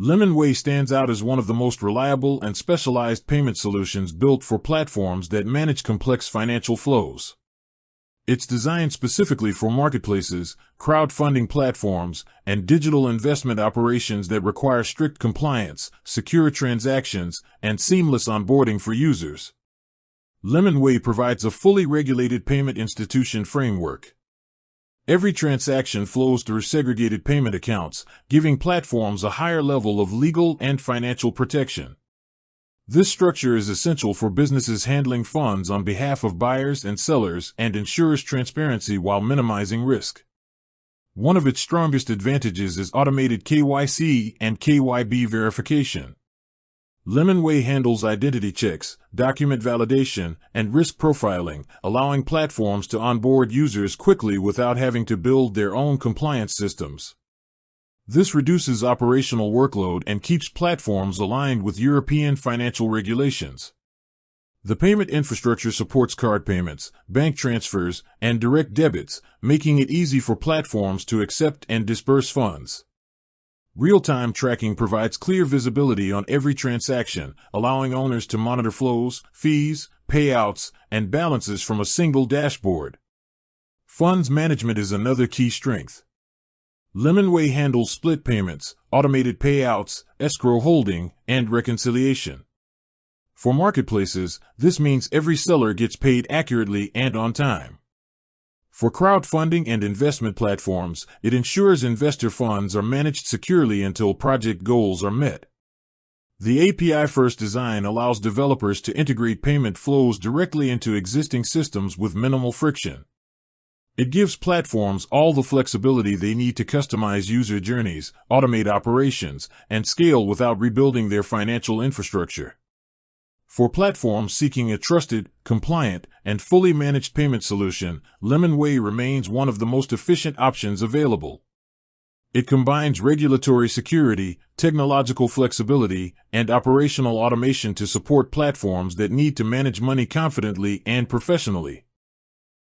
Lemonway stands out as one of the most reliable and specialized payment solutions built for platforms that manage complex financial flows. It's designed specifically for marketplaces, crowdfunding platforms, and digital investment operations that require strict compliance, secure transactions, and seamless onboarding for users. Lemonway provides a fully regulated payment institution framework. Every transaction flows through segregated payment accounts, giving platforms a higher level of legal and financial protection. This structure is essential for businesses handling funds on behalf of buyers and sellers and ensures transparency while minimizing risk. One of its strongest advantages is automated KYC and KYB verification. Lemonway handles identity checks, document validation, and risk profiling, allowing platforms to onboard users quickly without having to build their own compliance systems. This reduces operational workload and keeps platforms aligned with European financial regulations. The payment infrastructure supports card payments, bank transfers, and direct debits, making it easy for platforms to accept and disperse funds. Real-time tracking provides clear visibility on every transaction, allowing owners to monitor flows, fees, payouts, and balances from a single dashboard. Funds management is another key strength. Lemonway handles split payments, automated payouts, escrow holding, and reconciliation. For marketplaces, this means every seller gets paid accurately and on time. For crowdfunding and investment platforms, it ensures investor funds are managed securely until project goals are met. The API-first design allows developers to integrate payment flows directly into existing systems with minimal friction. It gives platforms all the flexibility they need to customize user journeys, automate operations, and scale without rebuilding their financial infrastructure. For platforms seeking a trusted, compliant, and fully managed payment solution, Lemonway remains one of the most efficient options available. It combines regulatory security, technological flexibility, and operational automation to support platforms that need to manage money confidently and professionally.